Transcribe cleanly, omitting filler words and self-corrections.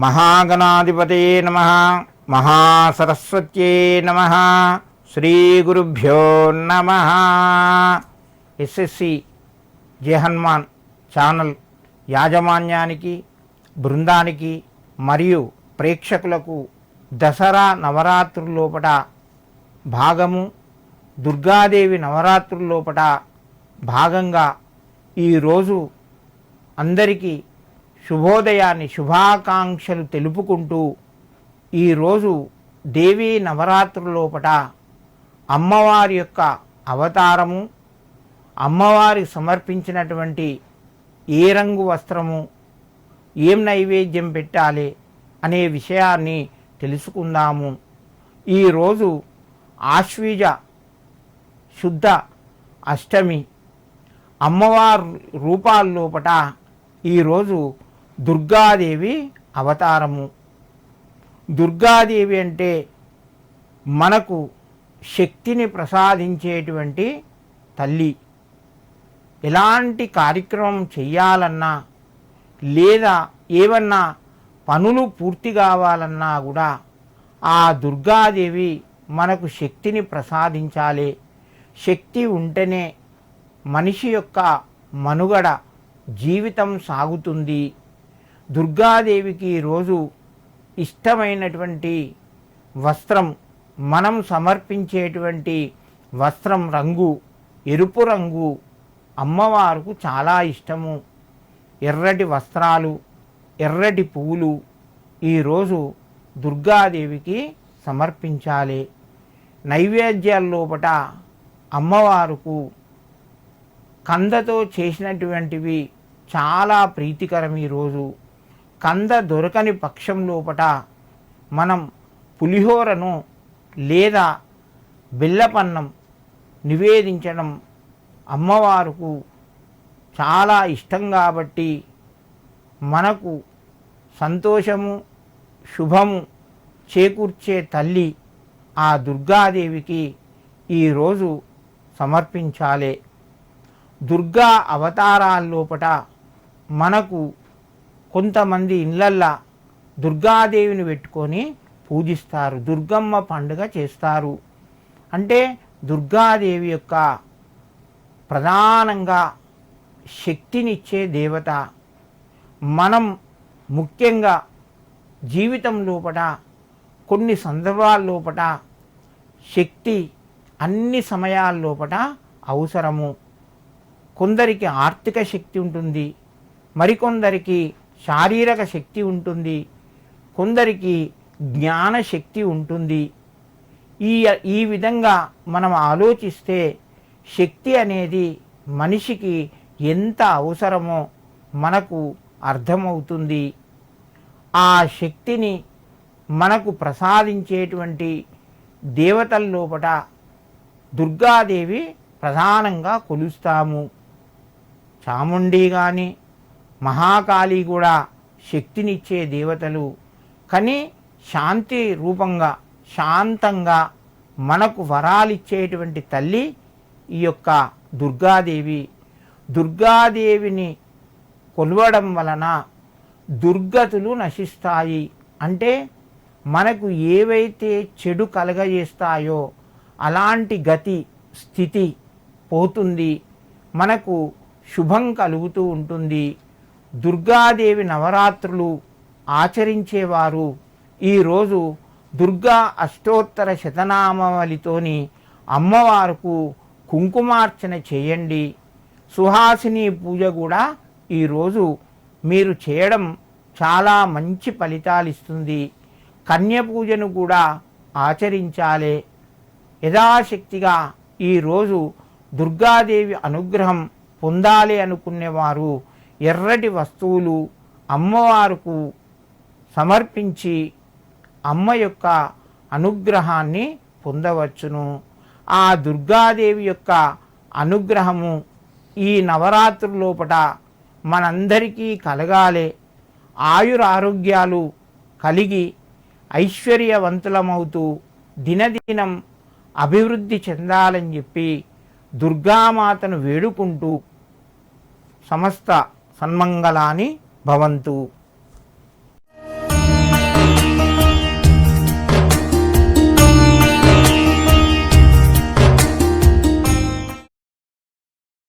మహాగణాధిపతయే నమః. మహాసరస్వత్యే నమః. శ్రీగురుభ్యో నమః. ఎస్ఎస్సి జై హనుమాన్ ఛానల్ యాజమాన్యానికి, బృందానికి మరియు ప్రేక్షకులకు దసరా నవరాత్రుల్లోపట భాగము, దుర్గాదేవి నవరాత్రుల్లోపట భాగంగా ఈరోజు అందరికీ శుభోదయాన్ని, శుభాకాంక్షలు తెలుపుకుంటూ ఈరోజు దేవీ నవరాత్రుల్లోపట అమ్మవారి యొక్క అవతారము, అమ్మవారికి సమర్పించినటువంటి ఏ రంగు వస్త్రము, ఏం నైవేద్యం పెట్టాలి అనే విషయాన్ని తెలుసుకుందాము. ఈరోజు ఆశ్వీజ శుద్ధ అష్టమి. అమ్మవారి రూపాల్లోపట ఈరోజు దుర్గాదేవి అవతారము. దుర్గాదేవి అంటే మనకు శక్తిని ప్రసాదించేటువంటి తల్లి. ఎలాంటి కార్యక్రమం చెయ్యాలన్నా లేదా ఏమన్నా పనులు పూర్తి కావాలన్నా కూడా ఆ దుర్గాదేవి మనకు శక్తిని ప్రసాదించాలి. శక్తి ఉంటేనే మనిషి యొక్క మనుగడ, జీవితం సాగుతుంది. దుర్గాదేవికి ఈరోజు ఇష్టమైనటువంటి వస్త్రం, మనం సమర్పించేటువంటి వస్త్రం రంగు ఎరుపు రంగు అమ్మవారికి చాలా ఇష్టము. ఎర్రటి వస్త్రాలు, ఎర్రటి పువ్వులు ఈరోజు దుర్గాదేవికి సమర్పించాలి. నైవేద్యాల్లోపట అమ్మవారుకు కందతో చేసినటువంటివి చాలా ప్రీతికరం. ఈరోజు కంద దొరకని పక్షం లోపట మనం పులిహోరను లేదా బెల్లపన్నం నివేదించడం అమ్మవారుకు చాలా ఇష్టం. కాబట్టి మనకు సంతోషము, శుభము చేకూర్చే తల్లి ఆ దుర్గాదేవికి ఈరోజు సమర్పించాలి. దుర్గా అవతారాల్లోపట మనకు కొంతమంది ఇళ్ళల్లో దుర్గాదేవిని పెట్టుకొని పూజిస్తారు, దుర్గమ్మ పండుగ చేస్తారు. అంటే దుర్గాదేవి యొక్క ప్రధానంగా శక్తినిచ్చే దేవత. మనం ముఖ్యంగా జీవితం లోపట కొన్ని సందర్భాల్లోపట శక్తి అన్ని సమయాల్లోపట అవసరము. కొందరికి ఆర్థిక శక్తి ఉంటుంది, మరికొందరికి శారీరక శక్తి ఉంటుంది, కొందరికి జ్ఞాన శక్తి ఉంటుంది. ఈ విధంగా మనం ఆలోచిస్తే శక్తి అనేది మనిషికి ఎంత అవసరమో మనకు అర్థమవుతుంది. ఆ శక్తిని మనకు ప్రసాదించేటువంటి దేవతల్లోపట దుర్గాదేవి ప్రధానంగా కొలుస్తాము. చాముండి కానీ మహాకాళి కూడా శక్తినిచ్చే దేవతలు. కానీ శాంతి రూపంగా, శాంతంగా మనకు వరాలిచ్చేటువంటి తల్లి ఈ యొక్క దుర్గాదేవి. దుర్గాదేవిని కొలవడం వలన దుర్గతులు నశిస్తాయి. అంటే మనకు ఏవైతే చెడు కలగజేస్తాయో అలాంటి గతి స్థితి పోతుంది, మనకు శుభం కలుగుతూ ఉంటుంది. దుర్గాదేవి నవరాత్రులు ఆచరించేవారు ఈరోజు దుర్గా అష్టోత్తర శతనామావళితోని అమ్మవారుకు కుంకుమార్చన చేయండి. సుహాసిని పూజ కూడా ఈరోజు మీరు చేయడం చాలా మంచి ఫలితాలు ఇస్తుంది. కన్య పూజను కూడా ఆచరించాలి. యథాశక్తిగా ఈరోజు దుర్గాదేవి అనుగ్రహం పొందాలి అనుకునేవారు ఎర్రటి వస్తువులు అమ్మవారుకు సమర్పించి అమ్మ యొక్క అనుగ్రహాన్ని పొందవచ్చును. ఆ దుర్గాదేవి యొక్క అనుగ్రహము ఈ నవరాత్రుల్లోపట మనందరికీ కలగాలి. ఆయురారోగ్యాలు కలిగి ఐశ్వర్యవంతులమవుతూ దినదినం అభివృద్ధి చెందాలని చెప్పి దుర్గామాతను వేడుకుంటూ సమస్త సన్మంగళాని భవంతు.